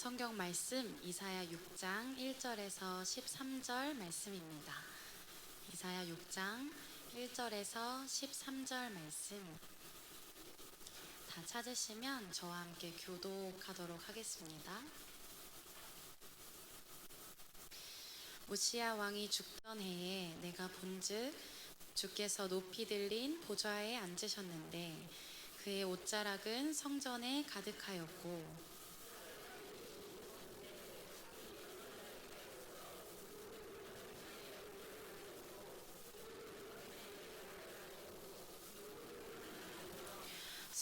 성경 말씀 이사야 6장 1절에서 13절 말씀입니다. 이사야 6장 1절에서 13절 말씀 다 찾으시면 저와 함께 교독하도록 하겠습니다. 우시야 왕이 죽던 해에 내가 본즉 주께서 높이 들린 보좌에 앉으셨는데 그의 옷자락은 성전에 가득하였고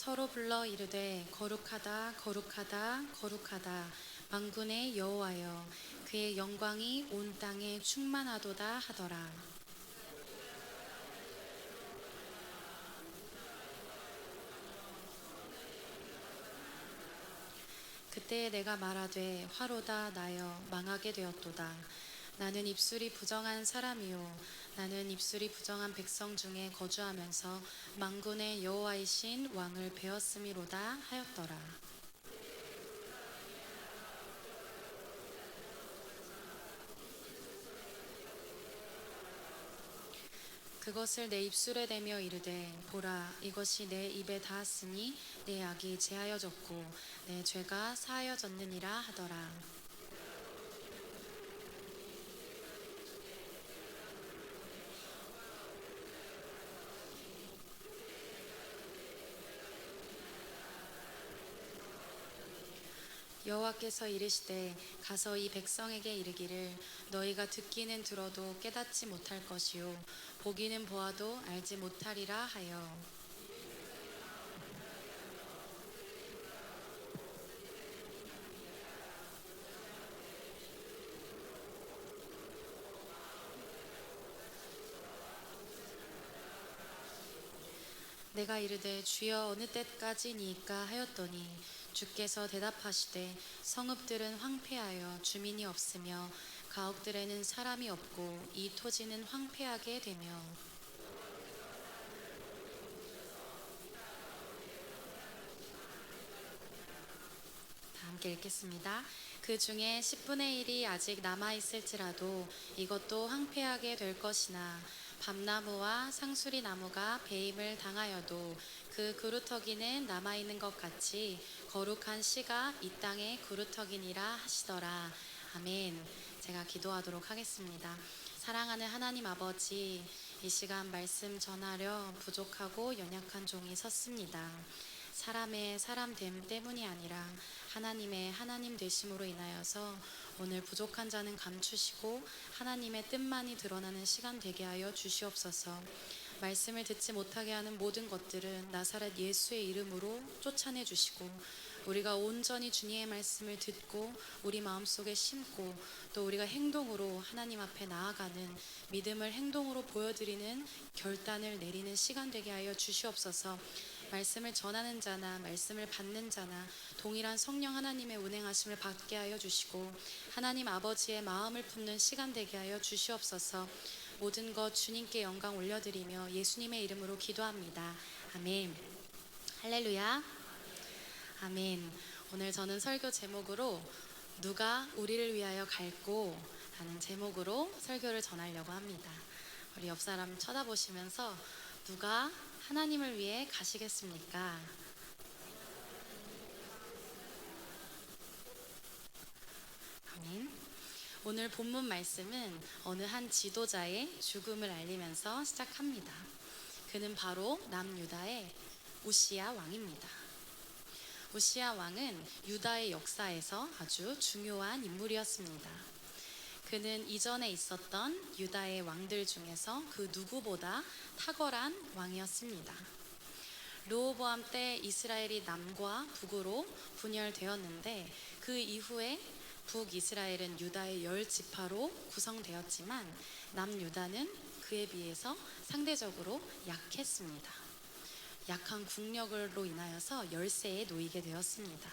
서로 불러 이르되 거룩하다 거룩하다 거룩하다 만군의 여호와여 그의 영광이 온 땅에 충만하도다 하더라. 그때 내가 말하되 화로다 나여 망하게 되었도다. 나는 입술이 부정한 사람이요 나는 입술이 부정한 백성 중에 거주하면서 만군의 여호와이신 왕을 배웠음이로다 하였더라. 그것을 내 입술에 대며 이르되 보라 이것이 내 입에 닿았으니 내 악이 제하여졌고 내 죄가 사하여졌느니라 하더라. 여호와께서 이르시되 가서 이 백성에게 이르기를 너희가 듣기는 들어도 깨닫지 못할 것이요 보기는 보아도 알지 못하리라 하여 내가 이르되 주여 어느 때까지니이까 하였더니 주께서 대답하시되 성읍들은 황폐하여 주민이 없으며 가옥들에는 사람이 없고 이 토지는 황폐하게 되며 다 함께 읽겠습니다. 그 중에 10분의 1이 아직 남아있을지라도 이것도 황폐하게 될 것이나 밤나무와 상수리 나무가 배임을 당하여도 그 그루터기는 남아있는 것 같이 거룩한 씨가 이 땅에 그루터기니라 하시더라. 아멘. 제가 기도하도록 하겠습니다. 사랑하는 하나님 아버지, 이 시간 말씀 전하려 부족하고 연약한 종이 섰습니다. 사람의 사람됨 때문이 아니라 하나님의 하나님 되심으로 인하여서 오늘 부족한 자는 감추시고 하나님의 뜻만이 드러나는 시간 되게 하여 주시옵소서. 말씀을 듣지 못하게 하는 모든 것들은 나사렛 예수의 이름으로 쫓아내 주시고 우리가 온전히 주님의 말씀을 듣고 우리 마음속에 심고 또 우리가 행동으로 하나님 앞에 나아가는 믿음을 행동으로 보여드리는 결단을 내리는 시간 되게 하여 주시옵소서. 말씀을 전하는 자나 말씀을 받는 자나 동일한 성령 하나님의 운행하심을 받게 하여 주시고 하나님 아버지의 마음을 품는 시간 되게 하여 주시옵소서. 모든 것 주님께 영광 올려드리며 예수님의 이름으로 기도합니다. 아멘. 할렐루야. 아멘. 오늘 저는 설교 제목으로 누가 우리를 위하여 갈꼬 라는 제목으로 설교를 전하려고 합니다. 우리 옆 사람 쳐다보시면서 누가 하나님을 위해 가시겠습니까? 아멘. 오늘 본문 말씀은 어느 한 지도자의 죽음을 알리면서 시작합니다. 그는 바로 남유다의 우시야 왕입니다. 우시야 왕은 유다의 역사에서 아주 중요한 인물이었습니다. 그는 이전에 있었던 유다의 왕들 중에서 그 누구보다 탁월한 왕이었습니다. 르호보암 때 이스라엘이 남과 북으로 분열되었는데 그 이후에 북이스라엘은 유다의 10지파로 구성되었지만 남유다는 그에 비해서 상대적으로 약했습니다. 약한 국력으로 인하여서 열세에 놓이게 되었습니다.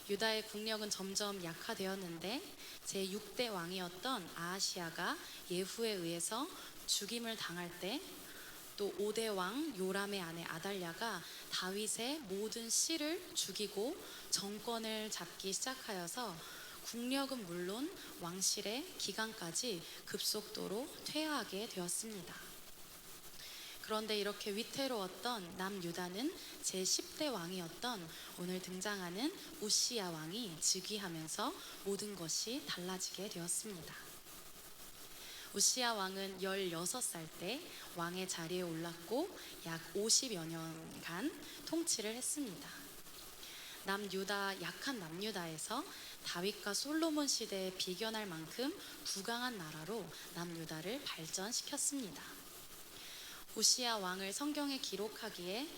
유다의 국력은 점점 약화되었는데 제6대 왕이었던 아하시야가 예후에 의해서 죽임을 당할 때 또 5대 왕 요람의 아내 아달랴가 다윗의 모든 씨를 죽이고 정권을 잡기 시작하여서 국력은 물론 왕실의 기강까지 급속도로 퇴화하게 되었습니다. 그런데 이렇게 위태로웠던 남유다는 제10대 왕이었던 오늘 등장하는 우시야 왕이 즉위하면서 모든 것이 달라지게 되었습니다. 우시야 왕은 16살 때 왕의 자리에 올랐고 약 50여 년간 통치를 했습니다. 남유다, 약한 남유다에서 다윗과 솔로몬 시대에 비견할 만큼 부강한 나라로 남유다를 발전시켰습니다. 우시야 왕을 성경에 기록하기에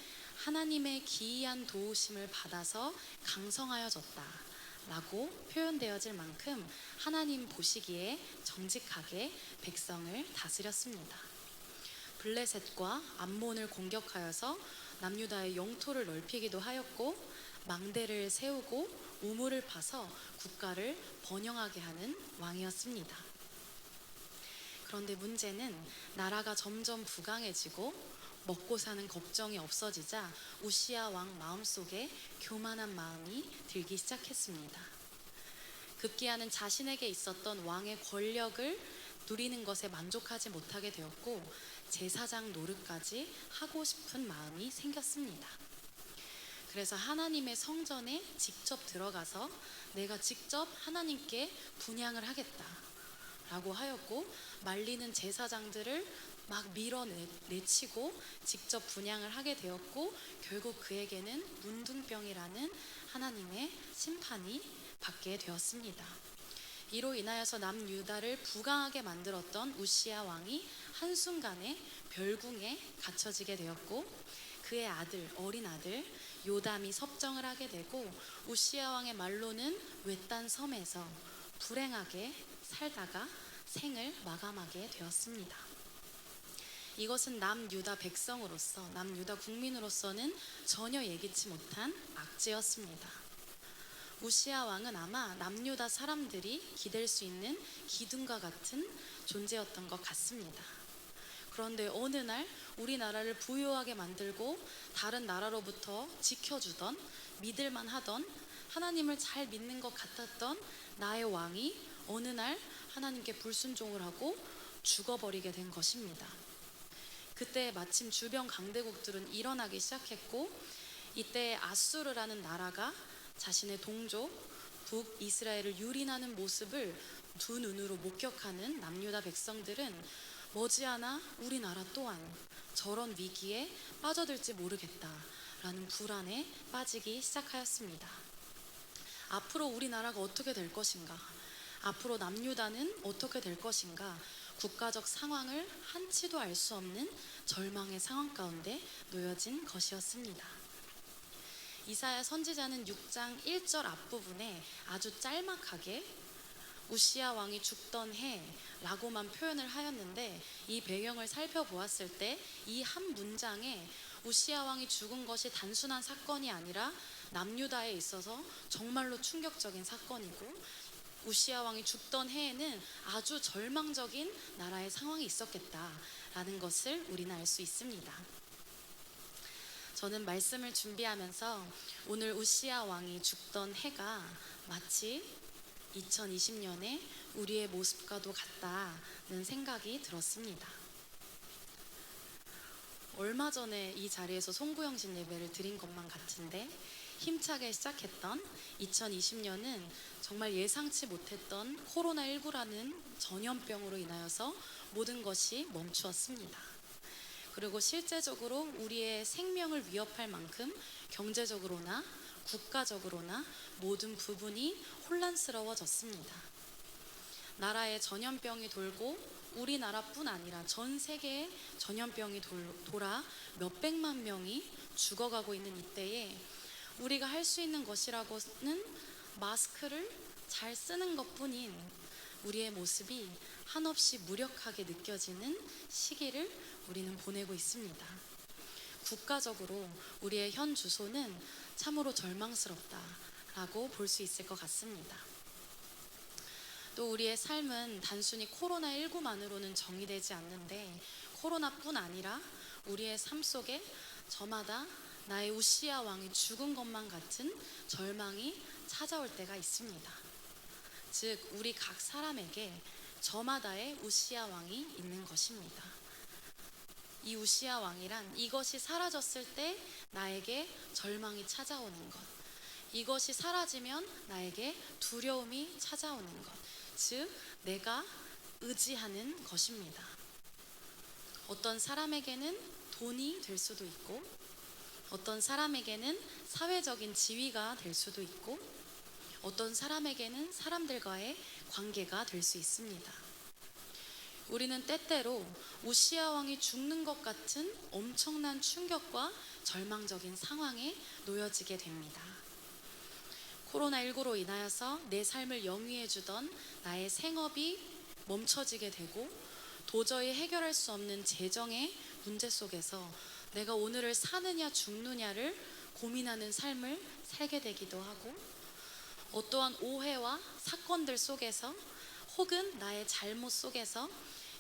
하나님의 기이한 도우심을 받아서 강성하여졌다 라고 표현되어질 만큼 하나님 보시기에 정직하게 백성을 다스렸습니다. 블레셋과 암몬을 공격하여서 남유다의 영토를 넓히기도 하였고 망대를 세우고 우물을 파서 국가를 번영하게 하는 왕이었습니다. 그런데 문제는 나라가 점점 부강해지고 먹고 사는 걱정이 없어지자 우시야 왕 마음속에 교만한 마음이 들기 시작했습니다. 급기야는 자신에게 있었던 왕의 권력을 누리는 것에 만족하지 못하게 되었고 제사장 노릇까지 하고 싶은 마음이 생겼습니다. 그래서 하나님의 성전에 직접 들어가서 내가 직접 하나님께 분향을 하겠다 라고 하였고 말리는 제사장들을 막 밀어내치고 직접 분향을 하게 되었고 결국 그에게는 문둥병이라는 하나님의 심판이 받게 되었습니다. 이로 인하여서 남유다를 부강하게 만들었던 우시야 왕이 한순간에 별궁에 갇혀지게 되었고 그의 아들, 어린 아들 요담이 섭정을 하게 되고 우시야 왕의 말로는 외딴 섬에서 불행하게 살다가 생을 마감하게 되었습니다. 이것은 남유다 백성으로서, 남유다 국민으로서는 전혀 예기치 못한 악재였습니다. 우시야 왕은 아마 남유다 사람들이 기댈 수 있는 기둥과 같은 존재였던 것 같습니다. 그런데 어느 날 우리나라를 부유하게 만들고 다른 나라로부터 지켜주던, 믿을만 하던, 하나님을 잘 믿는 것 같았던 나의 왕이 어느 날 하나님께 불순종을 하고 죽어버리게 된 것입니다. 그때 마침 주변 강대국들은 일어나기 시작했고 이때 아수르라는 나라가 자신의 동족 북이스라엘을 유린하는 모습을 두 눈으로 목격하는 남유다 백성들은 머지않아 우리나라 또한 저런 위기에 빠져들지 모르겠다라는 불안에 빠지기 시작하였습니다. 앞으로 우리나라가 어떻게 될 것인가? 앞으로 남유다는 어떻게 될 것인가? 국가적 상황을 한치도 알 수 없는 절망의 상황 가운데 놓여진 것이었습니다. 이사야 선지자는 6장 1절 앞부분에 아주 짤막하게 우시야 왕이 죽던 해라고만 표현을 하였는데 이 배경을 살펴보았을 때 이 한 문장에 우시야 왕이 죽은 것이 단순한 사건이 아니라 남유다에 있어서 정말로 충격적인 사건이고 우시야 왕이 죽던 해에는 아주 절망적인 나라의 상황이 있었겠다라는 것을 우리는 알 수 있습니다. 저는 말씀을 준비하면서 오늘 우시야 왕이 죽던 해가 마치 2020년에 우리의 모습과도 같다는 생각이 들었습니다. 얼마 전에 이 자리에서 송구영신 예배를 드린 것만 같은데 힘차게 시작했던 2020년은 정말 예상치 못했던 코로나19라는 전염병으로 인하여서 모든 것이 멈추었습니다. 그리고 실제적으로 우리의 생명을 위협할 만큼 경제적으로나 국가적으로나 모든 부분이 혼란스러워졌습니다. 나라에 전염병이 돌고 우리나라뿐 아니라 전 세계에 전염병이 돌아 몇백만 명이 죽어가고 있는 이때에 우리가 할 수 있는 것이라고는 마스크를 잘 쓰는 것뿐인 우리의 모습이 한없이 무력하게 느껴지는 시기를 우리는 보내고 있습니다. 국가적으로 우리의 현 주소는 참으로 절망스럽다라고 볼 수 있을 것 같습니다. 또 우리의 삶은 단순히 코로나19만으로는 정의되지 않는데 코로나뿐 아니라 우리의 삶 속에 저마다 나의 우시아 왕이 죽은 것만 같은 절망이 찾아올 때가 있습니다. 즉 우리 각 사람에게 저마다의 우시아 왕이 있는 것입니다. 이 우시아 왕이란 이것이 사라졌을 때 나에게 절망이 찾아오는 것, 이것이 사라지면 나에게 두려움이 찾아오는 것, 즉 내가 의지하는 것입니다. 어떤 사람에게는 돈이 될 수도 있고, 어떤 사람에게는 사회적인 지위가 될 수도 있고, 어떤 사람에게는 사람들과의 관계가 될 수 있습니다. 우리는 때때로 우시아 왕이 죽는 것 같은 엄청난 충격과 절망적인 상황에 놓여지게 됩니다. 코로나19로 인하여서 내 삶을 영위해 주던 나의 생업이 멈춰지게 되고, 도저히 해결할 수 없는 재정의 문제 속에서 내가 오늘을 사느냐 죽느냐를 고민하는 삶을 살게 되기도 하고, 어떠한 오해와 사건들 속에서 혹은 나의 잘못 속에서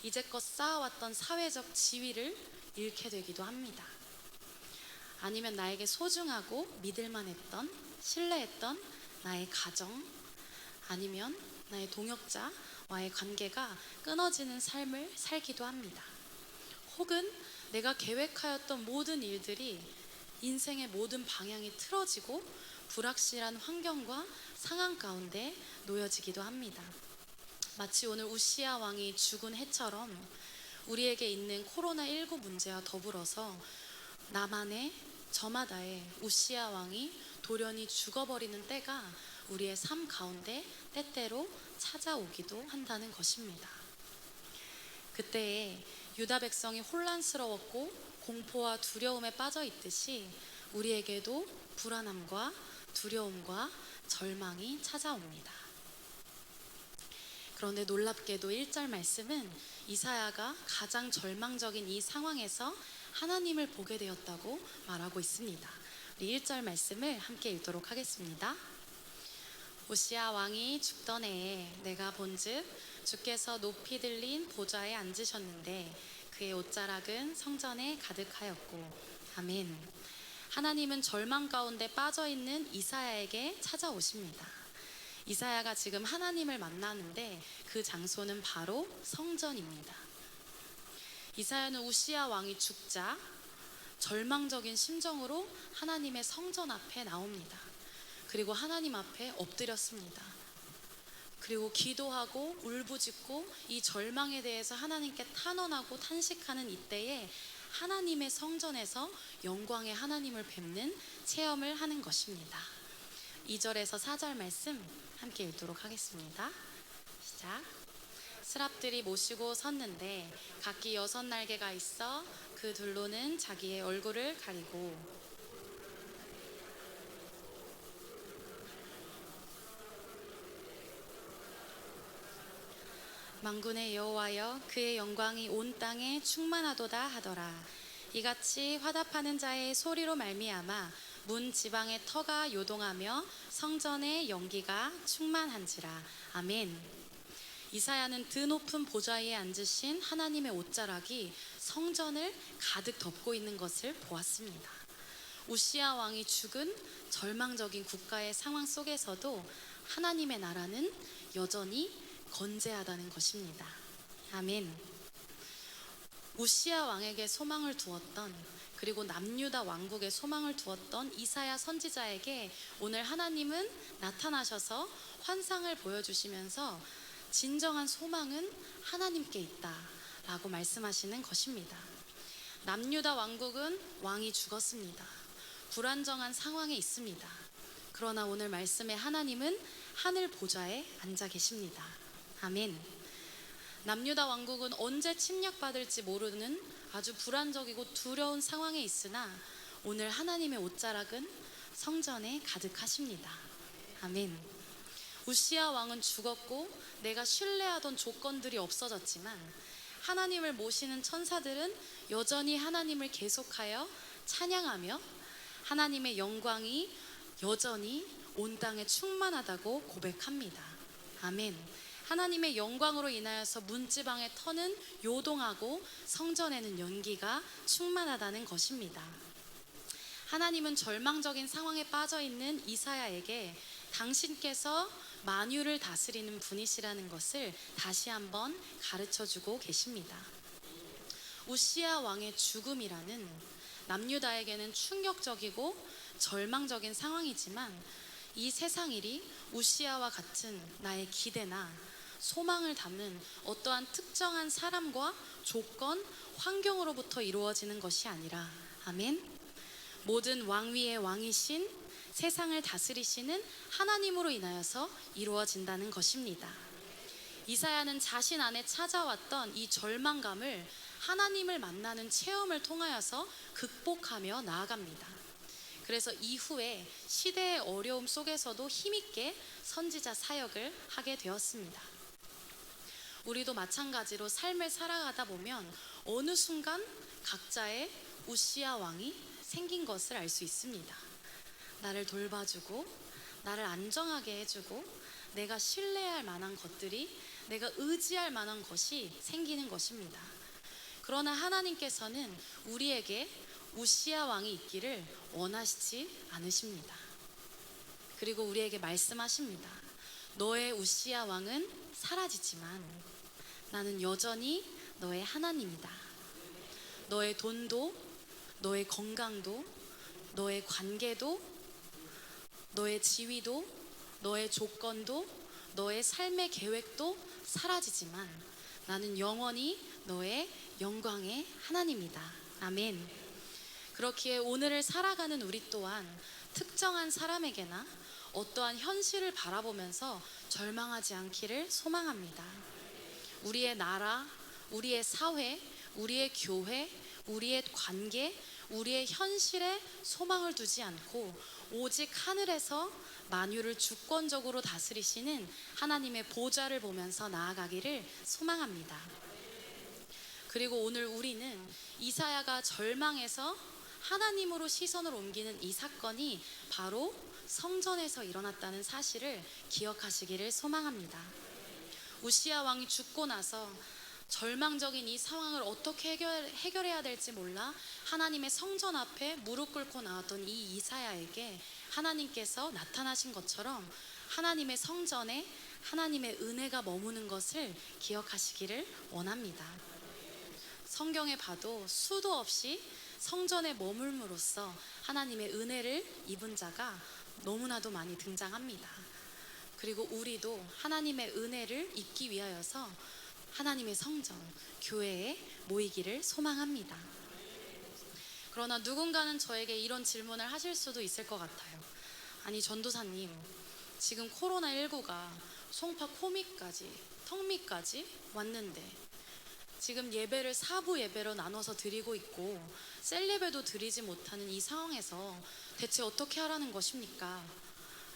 이제껏 쌓아왔던 사회적 지위를 잃게 되기도 합니다. 아니면 나에게 소중하고 믿을만 했던, 신뢰했던 나의 가정, 아니면 나의 동역자와의 관계가 끊어지는 삶을 살기도 합니다. 혹은 내가 계획하였던 모든 일들이 인생의 모든 방향이 틀어지고 불확실한 환경과 상황 가운데 놓여지기도 합니다. 마치 오늘 우시아 왕이 죽은 해처럼 우리에게 있는 코로나19 문제와 더불어서 나만의, 저마다의 우시아 왕이 돌연히 죽어버리는 때가 우리의 삶 가운데 때때로 찾아오기도 한다는 것입니다. 그때에 유다 백성이 혼란스러웠고 공포와 두려움에 빠져 있듯이 우리에게도 불안함과 두려움과 절망이 찾아옵니다. 그런데 놀랍게도 1절 말씀은 이사야가 가장 절망적인 이 상황에서 하나님을 보게 되었다고 말하고 있습니다. 우리 1절 말씀을 함께 읽도록 하겠습니다. 우시아 왕이 죽던 해에 내가 본즉 주께서 높이 들린 보좌에 앉으셨는데 그의 옷자락은 성전에 가득하였고. 아멘. 하나님은 절망 가운데 빠져있는 이사야에게 찾아오십니다. 이사야가 지금 하나님을 만나는데 그 장소는 바로 성전입니다. 이사야는 우시아 왕이 죽자 절망적인 심정으로 하나님의 성전 앞에 나옵니다. 그리고 하나님 앞에 엎드렸습니다. 그리고 기도하고 울부짖고 이 절망에 대해서 하나님께 탄원하고 탄식하는 이때에 하나님의 성전에서 영광의 하나님을 뵙는 체험을 하는 것입니다. 2절에서 4절 말씀 함께 읽도록 하겠습니다. 시작. 스랍들이 모시고 섰는데 각기 6날개가 있어 그 둘로는 자기의 얼굴을 가리고 만군의 여호와여 그의 영광이 온 땅에 충만하도다 하더라. 이같이 화답하는 자의 소리로 말미암아 문 지방의 터가 요동하며 성전의 연기가 충만한지라. 아멘. 이사야는 드높은 보좌 위에 앉으신 하나님의 옷자락이 성전을 가득 덮고 있는 것을 보았습니다. 우시아 왕이 죽은 절망적인 국가의 상황 속에서도 하나님의 나라는 여전히 건재하다는 것입니다. 아멘. 우시아 왕에게 소망을 두었던, 그리고 남유다 왕국에 소망을 두었던 이사야 선지자에게 오늘 하나님은 나타나셔서 환상을 보여주시면서 진정한 소망은 하나님께 있다라고 말씀하시는 것입니다. 남유다 왕국은 왕이 죽었습니다. 불안정한 상황에 있습니다. 그러나 오늘 말씀에 하나님은 하늘 보좌에 앉아 계십니다. 아멘. 남유다 왕국은 언제 침략받을지 모르는 아주 불안적이고 두려운 상황에 있으나 오늘 하나님의 옷자락은 성전에 가득하십니다. 아멘. 우시아 왕은 죽었고 내가 신뢰하던 조건들이 없어졌지만 하나님을 모시는 천사들은 여전히 하나님을 계속하여 찬양하며 하나님의 영광이 여전히 온 땅에 충만하다고 고백합니다. 아멘. 하나님의 영광으로 인하여서 문지방에 터는 요동하고 성전에는 연기가 충만하다는 것입니다. 하나님은 절망적인 상황에 빠져 있는 이사야에게 당신께서 만유를 다스리는 분이시라는 것을 다시 한번 가르쳐 주고 계십니다. 우시야 왕의 죽음이라는 남유다에게는 충격적이고 절망적인 상황이지만 이 세상 일이 우시야와 같은 나의 기대나 소망을 담는 어떠한 특정한 사람과 조건, 환경으로부터 이루어지는 것이 아니라, 아멘, 모든 왕위의 왕이신 세상을 다스리시는 하나님으로 인하여서 이루어진다는 것입니다. 이사야는 자신 안에 찾아왔던 이 절망감을 하나님을 만나는 체험을 통하여서 극복하며 나아갑니다. 그래서 이후에 시대의 어려움 속에서도 힘있게 선지자 사역을 하게 되었습니다. 우리도 마찬가지로 삶을 살아가다 보면 어느 순간 각자의 우시야 왕이 생긴 것을 알 수 있습니다. 나를 돌봐주고 나를 안정하게 해주고 내가 신뢰할 만한 것들이, 내가 의지할 만한 것이 생기는 것입니다. 그러나 하나님께서는 우리에게 우시야 왕이 있기를 원하시지 않으십니다. 그리고 우리에게 말씀하십니다. 너의 우시야 왕은 사라지지만 나는 여전히 너의 하나님이다. 너의 돈도, 너의 건강도, 너의 관계도, 너의 지위도, 너의 조건도, 너의 삶의 계획도 사라지지만 나는 영원히 너의 영광의 하나님이다. 아멘. 그렇기에 오늘을 살아가는 우리 또한 특정한 사람에게나 어떠한 현실을 바라보면서 절망하지 않기를 소망합니다. 우리의 나라, 우리의 사회, 우리의 교회, 우리의 관계, 우리의 현실에 소망을 두지 않고 오직 하늘에서 만유를 주권적으로 다스리시는 하나님의 보좌를 보면서 나아가기를 소망합니다. 그리고 오늘 우리는 이사야가 절망해서 하나님으로 시선을 옮기는 이 사건이 바로 성전에서 일어났다는 사실을 기억하시기를 소망합니다. 우시야 왕이 죽고 나서 절망적인 이 상황을 어떻게 해결해야 될지 몰라 하나님의 성전 앞에 무릎 꿇고 나왔던 이 이사야에게 하나님께서 나타나신 것처럼 하나님의 성전에 하나님의 은혜가 머무는 것을 기억하시기를 원합니다. 성경에 봐도 수도 없이 성전에 머물므로써 하나님의 은혜를 입은 자가 너무나도 많이 등장합니다. 그리고 우리도 하나님의 은혜를 입기 위하여서 하나님의 성전, 교회에 모이기를 소망합니다. 그러나 누군가는 저에게 이런 질문을 하실 수도 있을 것 같아요. 아니 전도사님, 지금 코로나19가 송파 코미까지, 턱미까지 왔는데 지금 예배를 4부 예배로 나눠서 드리고 있고 셀 예배도 드리지 못하는 이 상황에서 대체 어떻게 하라는 것입니까?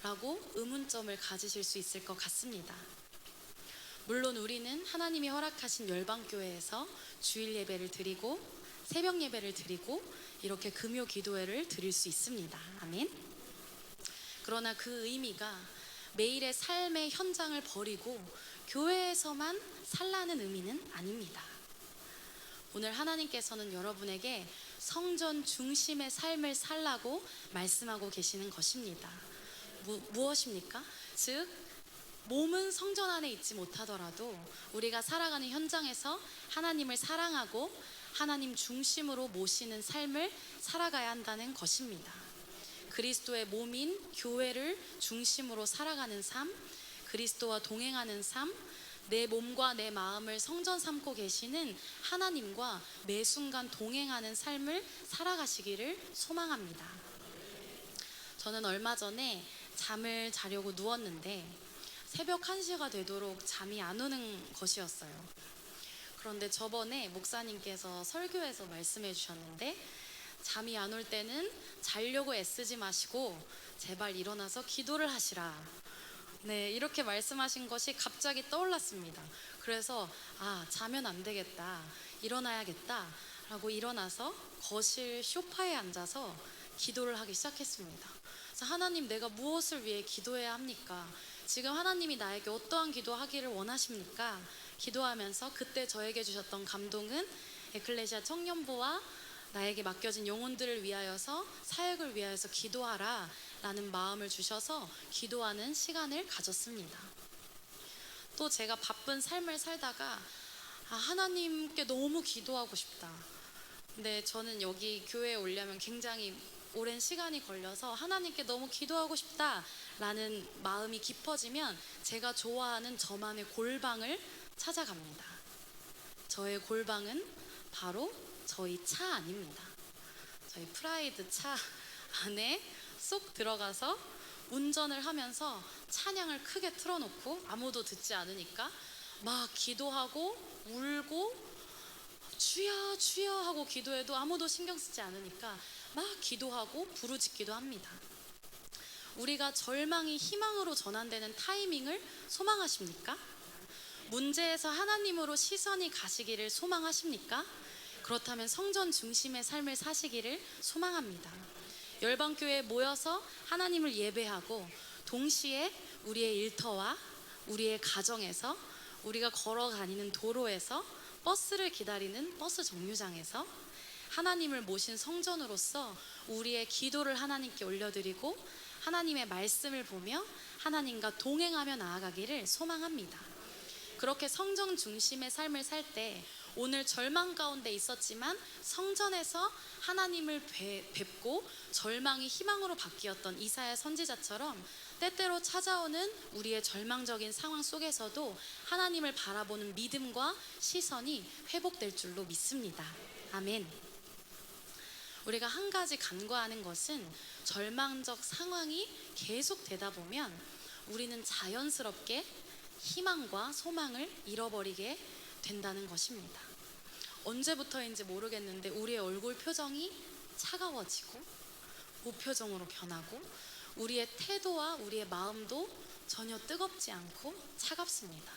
라고 의문점을 가지실 수 있을 것 같습니다. 물론 우리는 하나님이 허락하신 열방교회에서 주일 예배를 드리고 새벽 예배를 드리고 이렇게 금요 기도회를 드릴 수 있습니다. 아멘. 그러나 그 의미가 매일의 삶의 현장을 버리고 교회에서만 살라는 의미는 아닙니다. 오늘 하나님께서는 여러분에게 성전 중심의 삶을 살라고 말씀하고 계시는 것입니다. 무엇입니까? 즉 몸은 성전 안에 있지 못하더라도 우리가 살아가는 현장에서 하나님을 사랑하고 하나님 중심으로 모시는 삶을 살아가야 한다는 것입니다. 그리스도의 몸인 교회를 중심으로 살아가는 삶, 그리스도와 동행하는 삶, 내 몸과 내 마음을 성전 삼고 계시는 하나님과 매 순간 동행하는 삶을 살아가시기를 소망합니다. 저는 얼마 전에 잠을 자려고 누웠는데 새벽 1시가 되도록 잠이 안 오는 것이었어요. 그런데 저번에 목사님께서 설교에서 말씀해 주셨는데 잠이 안 올 때는 자려고 애쓰지 마시고 제발 일어나서 기도를 하시라. 네, 이렇게 말씀하신 것이 갑자기 떠올랐습니다. 그래서 자면 안 되겠다, 일어나야겠다 라고 일어나서 거실 소파에 앉아서 기도를 하기 시작했습니다. 그래서 하나님, 내가 무엇을 위해 기도해야 합니까? 지금 하나님이 나에게 어떠한 기도하기를 원하십니까? 기도하면서 그때 저에게 주셨던 감동은 에클레시아 청년부와 나에게 맡겨진 영혼들을 위하여서 사역을 위하여서 기도하라 라는 마음을 주셔서 기도하는 시간을 가졌습니다. 또 제가 바쁜 삶을 살다가 하나님께 너무 기도하고 싶다. 근데 저는 여기 교회에 오려면 굉장히 오랜 시간이 걸려서 하나님께 너무 기도하고 싶다라는 마음이 깊어지면 제가 좋아하는 저만의 골방을 찾아갑니다. 저의 골방은 바로 저희 차 안입니다. 저희 프라이드 차 안에 쏙 들어가서 운전을 하면서 찬양을 크게 틀어놓고 아무도 듣지 않으니까 막 기도하고 울고 주여 주여 하고 기도해도 아무도 신경 쓰지 않으니까 막 기도하고 부르짖기도 합니다. 우리가 절망이 희망으로 전환되는 타이밍을 소망하십니까? 문제에서 하나님으로 시선이 가시기를 소망하십니까? 그렇다면 성전 중심의 삶을 사시기를 소망합니다. 열방교회에 모여서 하나님을 예배하고 동시에 우리의 일터와 우리의 가정에서 우리가 걸어다니는 도로에서 버스를 기다리는 버스 정류장에서 하나님을 모신 성전으로서 우리의 기도를 하나님께 올려드리고 하나님의 말씀을 보며 하나님과 동행하며 나아가기를 소망합니다. 그렇게 성전 중심의 삶을 살 때 오늘 절망 가운데 있었지만 성전에서 하나님을 뵙고 절망이 희망으로 바뀌었던 이사야 선지자처럼 때때로 찾아오는 우리의 절망적인 상황 속에서도 하나님을 바라보는 믿음과 시선이 회복될 줄로 믿습니다. 아멘. 우리가 한 가지 간과하는 것은 절망적 상황이 계속 되다 보면 우리는 자연스럽게 희망과 소망을 잃어버리게 된다는 것입니다. 언제부터인지 모르겠는데 우리의 얼굴 표정이 차가워지고 무표정으로 변하고 우리의 태도와 우리의 마음도 전혀 뜨겁지 않고 차갑습니다.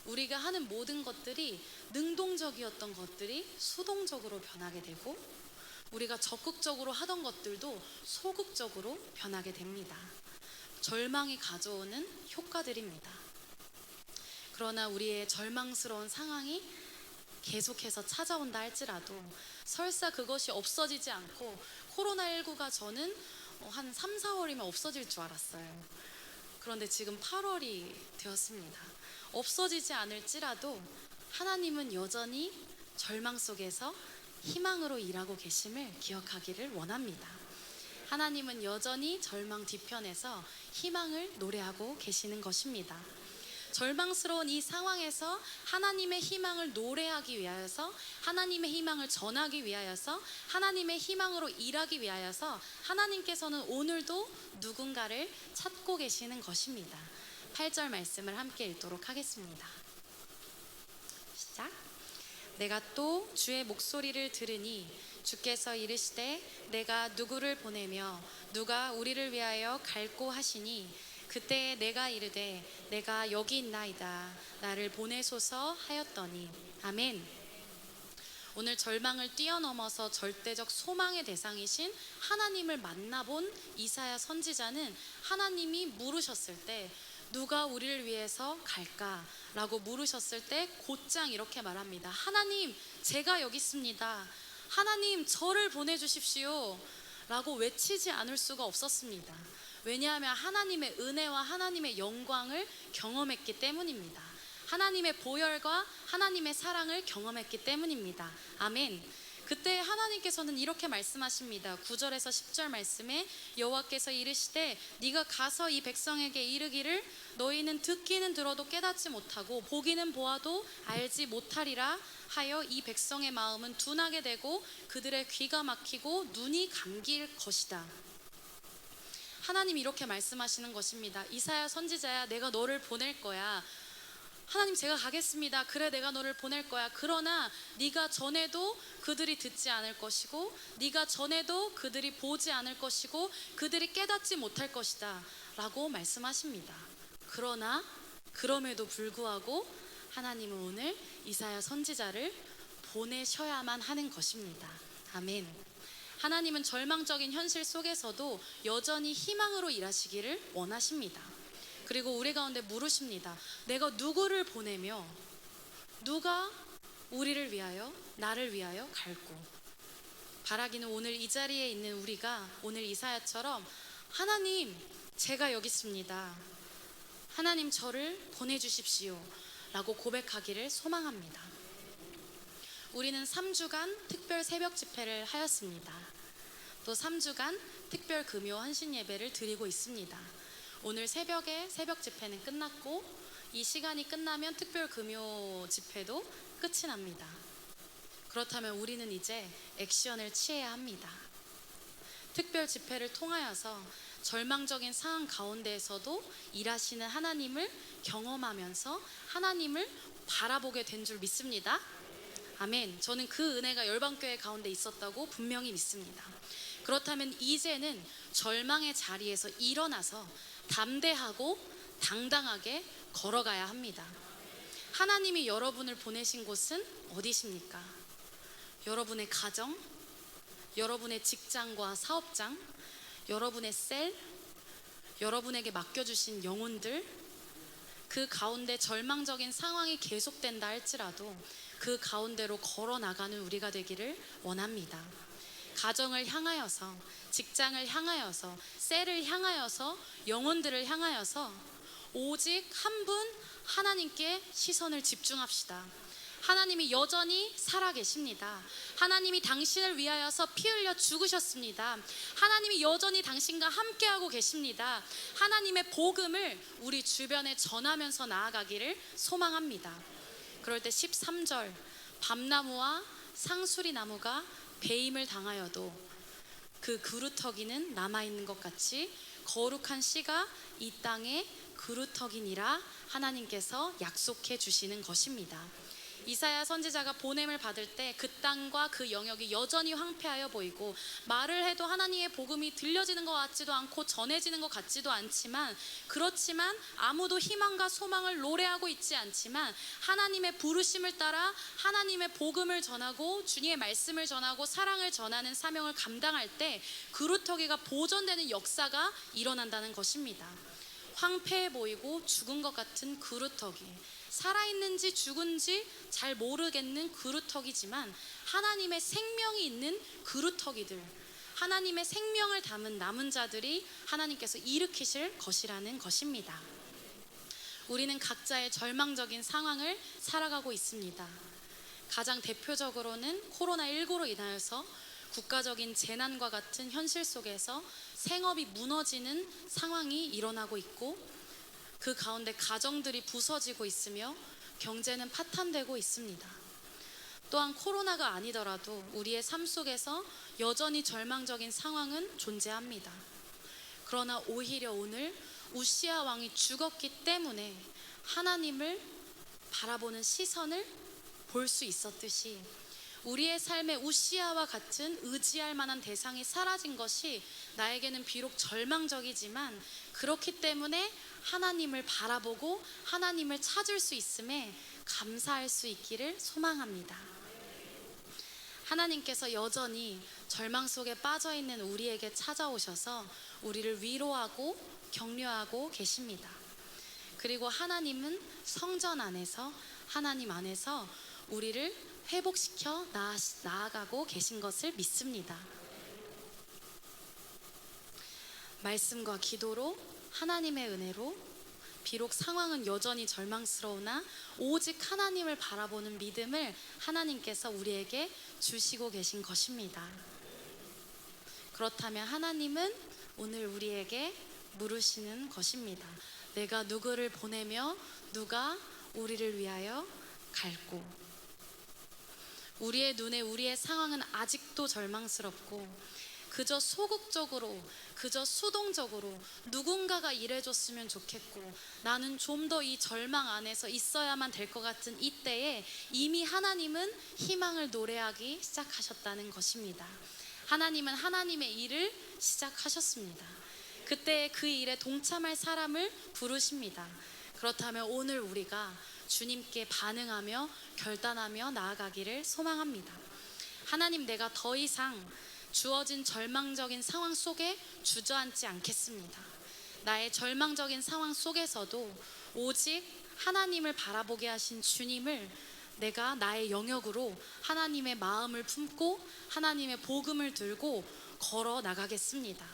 우리가 하는 모든 것들이 능동적이었던 것들이 수동적으로 변하게 되고 우리가 적극적으로 하던 것들도 소극적으로 변하게 됩니다. 절망이 가져오는 효과들입니다. 그러나 우리의 절망스러운 상황이 계속해서 찾아온다 할지라도 설사 그것이 없어지지 않고 코로나19가 저는 한 3, 4월이면 없어질 줄 알았어요. 그런데 지금 8월이 되었습니다. 없어지지 않을지라도 하나님은 여전히 절망 속에서 희망으로 일하고 계심을 기억하기를 원합니다. 하나님은 여전히 절망 뒤편에서 희망을 노래하고 계시는 것입니다. 절망스러운 이 상황에서 하나님의 희망을 노래하기 위하여서 하나님의 희망을 전하기 위하여서 하나님의 희망으로 일하기 위하여서 하나님께서는 오늘도 누군가를 찾고 계시는 것입니다. 8절 말씀을 함께 읽도록 하겠습니다. 시작. 내가 또 주의 목소리를 들으니 주께서 이르시되 내가 누구를 보내며 누가 우리를 위하여 갈고 하시니 그때 내가 이르되 내가 여기 있나이다 나를 보내소서 하였더니. 아멘. 오늘 절망을 뛰어넘어서 절대적 소망의 대상이신 하나님을 만나본 이사야 선지자는 하나님이 물으셨을 때 누가 우리를 위해서 갈까? 라고 물으셨을 때 곧장 이렇게 말합니다. 하나님, 제가 여기 있습니다. 하나님, 저를 보내주십시오. 라고 외치지 않을 수가 없었습니다. 왜냐하면 하나님의 은혜와 하나님의 영광을 경험했기 때문입니다. 하나님의 보혈과 하나님의 사랑을 경험했기 때문입니다. 아멘. 그때 하나님께서는 이렇게 말씀하십니다. 9절에서 10절 말씀에 여호와께서 이르시되 네가 가서 이 백성에게 이르기를 너희는 듣기는 들어도 깨닫지 못하고 보기는 보아도 알지 못하리라 하여 이 백성의 마음은 둔하게 되고 그들의 귀가 막히고 눈이 감길 것이다. 하나님이 이렇게 말씀하시는 것입니다. 이사야 선지자야, 내가 너를 보낼 거야. 하나님, 제가 가겠습니다. 그래, 내가 너를 보낼 거야. 그러나 네가 전에도 그들이 듣지 않을 것이고 네가 전에도 그들이 보지 않을 것이고 그들이 깨닫지 못할 것이다 라고 말씀하십니다. 그러나 그럼에도 불구하고 하나님은 오늘 이사야 선지자를 보내셔야만 하는 것입니다. 아멘. 하나님은 절망적인 현실 속에서도 여전히 희망으로 일하시기를 원하십니다. 그리고 우리 가운데 물으십니다. 내가 누구를 보내며 누가 우리를 위하여, 나를 위하여 갈고. 바라기는 오늘 이 자리에 있는 우리가 오늘 이사야처럼 하나님, 제가 여기 있습니다. 하나님, 저를 보내주십시오 라고 고백하기를 소망합니다. 우리는 3주간 특별 새벽 집회를 하였습니다. 또 3주간 특별 금요 헌신 예배를 드리고 있습니다. 오늘 새벽에 새벽 집회는 끝났고 이 시간이 끝나면 특별 금요 집회도 끝이 납니다. 그렇다면 우리는 이제 액션을 취해야 합니다. 특별 집회를 통하여서 절망적인 상황 가운데에서도 일하시는 하나님을 경험하면서 하나님을 바라보게 된 줄 믿습니다. 아멘. 저는 그 은혜가 열방교회 가운데 있었다고 분명히 믿습니다. 그렇다면 이제는 절망의 자리에서 일어나서 담대하고 당당하게 걸어가야 합니다. 하나님이 여러분을 보내신 곳은 어디십니까? 여러분의 가정, 여러분의 직장과 사업장, 여러분의 셀, 여러분에게 맡겨주신 영혼들, 그 가운데 절망적인 상황이 계속된다 할지라도 그 가운데로 걸어나가는 우리가 되기를 원합니다. 가정을 향하여서, 직장을 향하여서, 셀을 향하여서, 영혼들을 향하여서 오직 한 분 하나님께 시선을 집중합시다. 하나님이 여전히 살아계십니다. 하나님이 당신을 위하여서 피 흘려 죽으셨습니다. 하나님이 여전히 당신과 함께하고 계십니다. 하나님의 복음을 우리 주변에 전하면서 나아가기를 소망합니다. 그럴 때 13절, 밤나무와 상수리 나무가 배임을 당하여도 그 그루터기는 남아있는 것 같이 거룩한 씨가 이 땅에 그루터기니라 하나님께서 약속해 주시는 것입니다. 이사야 선지자가 보냄을 받을 때 그 땅과 그 영역이 여전히 황폐하여 보이고 말을 해도 하나님의 복음이 들려지는 것 같지도 않고 전해지는 것 같지도 않지만, 그렇지만 아무도 희망과 소망을 노래하고 있지 않지만 하나님의 부르심을 따라 하나님의 복음을 전하고 주님의 말씀을 전하고 사랑을 전하는 사명을 감당할 때 그루터기가 보존되는 역사가 일어난다는 것입니다. 황폐해 보이고 죽은 것 같은 그루터기, 살아있는지 죽은지 잘 모르겠는 그루터기지만 하나님의 생명이 있는 그루터기들, 하나님의 생명을 담은 남은 자들이 하나님께서 일으키실 것이라는 것입니다. 우리는 각자의 절망적인 상황을 살아가고 있습니다. 가장 대표적으로는 코로나19로 인하여서 국가적인 재난과 같은 현실 속에서 생업이 무너지는 상황이 일어나고 있고, 그 가운데 가정들이 부서지고 있으며 경제는 파탄되고 있습니다. 또한 코로나가 아니더라도 우리의 삶 속에서 여전히 절망적인 상황은 존재합니다. 그러나 오히려 오늘 우시아 왕이 죽었기 때문에 하나님을 바라보는 시선을 볼 수 있었듯이 우리의 삶에 우시아와 같은 의지할 만한 대상이 사라진 것이 나에게는 비록 절망적이지만 그렇기 때문에 하나님을 바라보고 하나님을 찾을 수 있음에 감사할 수 있기를 소망합니다. 하나님께서 여전히 절망 속에 빠져있는 우리에게 찾아오셔서 우리를 위로하고 격려하고 계십니다. 그리고 하나님은 성전 안에서, 하나님 안에서 우리를 회복시켜 나아가고 계신 것을 믿습니다. 말씀과 기도로, 하나님의 은혜로 비록 상황은 여전히 절망스러우나 오직 하나님을 바라보는 믿음을 하나님께서 우리에게 주시고 계신 것입니다. 그렇다면 하나님은 오늘 우리에게 물으시는 것입니다. 내가 누구를 보내며 누가 우리를 위하여 갈고. 우리의 눈에 우리의 상황은 아직도 절망스럽고 그저 소극적으로, 그저 수동적으로 누군가가 일해줬으면 좋겠고 나는 좀 더 이 절망 안에서 있어야만 될 것 같은 이때에 이미 하나님은 희망을 노래하기 시작하셨다는 것입니다. 하나님은 하나님의 일을 시작하셨습니다. 그때 그 일에 동참할 사람을 부르십니다. 그렇다면 오늘 우리가 주님께 반응하며 결단하며 나아가기를 소망합니다. 하나님, 내가 더 이상 주어진 절망적인 상황 속에 주저앉지 않겠습니다. 나의 절망적인 상황 속에서도 오직 하나님을 바라보게 하신 주님을 내가 나의 영역으로 하나님의 마음을 품고 하나님의 복음을 들고 걸어 나가겠습니다.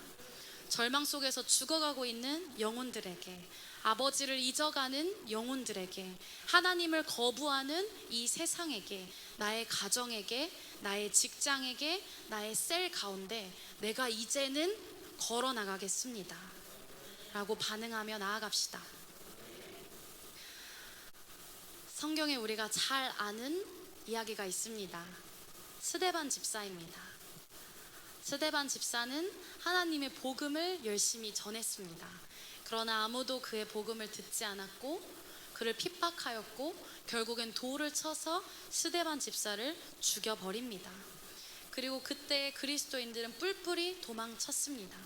절망 속에서 죽어가고 있는 영혼들에게, 아버지를 잊어가는 영혼들에게, 하나님을 거부하는 이 세상에게, 나의 가정에게, 나의 직장에게, 나의 셀 가운데 내가 이제는 걸어 나가겠습니다 라고 반응하며 나아갑시다. 성경에 우리가 잘 아는 이야기가 있습니다. 스데반 집사입니다. 스데반 집사는 하나님의 복음을 열심히 전했습니다. 그러나 아무도 그의 복음을 듣지 않았고 그를 핍박하였고 결국엔 돌을 쳐서 스데반 집사를 죽여버립니다. 그리고 그때 그리스도인들은 뿔뿔이 도망쳤습니다.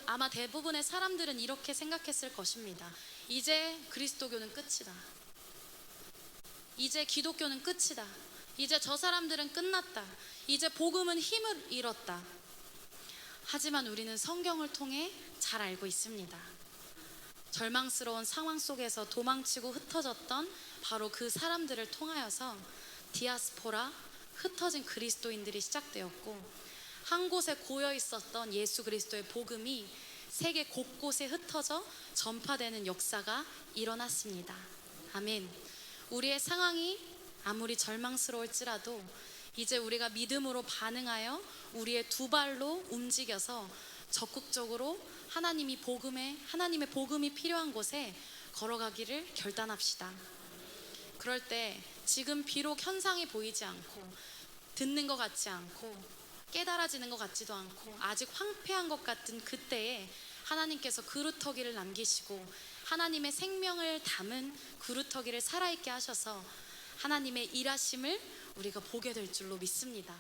아마 대부분의 사람들은 이렇게 생각했을 것입니다. 이제 그리스도교는 끝이다. 이제 기독교는 끝이다. 이제 저 사람들은 끝났다. 이제 복음은 힘을 잃었다. 하지만 우리는 성경을 통해 잘 알고 있습니다. 절망스러운 상황 속에서 도망치고 흩어졌던 바로 그 사람들을 통하여서 디아스포라, 흩어진 그리스도인들이 시작되었고, 한 곳에 고여 있었던 예수 그리스도의 복음이 세계 곳곳에 흩어져 전파되는 역사가 일어났습니다. 아멘. 우리의 상황이 아무리 절망스러울지라도 이제 우리가 믿음으로 반응하여 우리의 두 발로 움직여서 적극적으로 하나님의 복음이 필요한 곳에 걸어가기를 결단합시다. 그럴 때 지금 비록 현상이 보이지 않고 듣는 것 같지 않고 깨달아지는 것 같지도 않고 아직 황폐한 것 같은 그때에 하나님께서 그루터기를 남기시고 하나님의 생명을 담은 그루터기를 살아있게 하셔서 하나님의 일하심을 우리가 보게 될 줄로 믿습니다.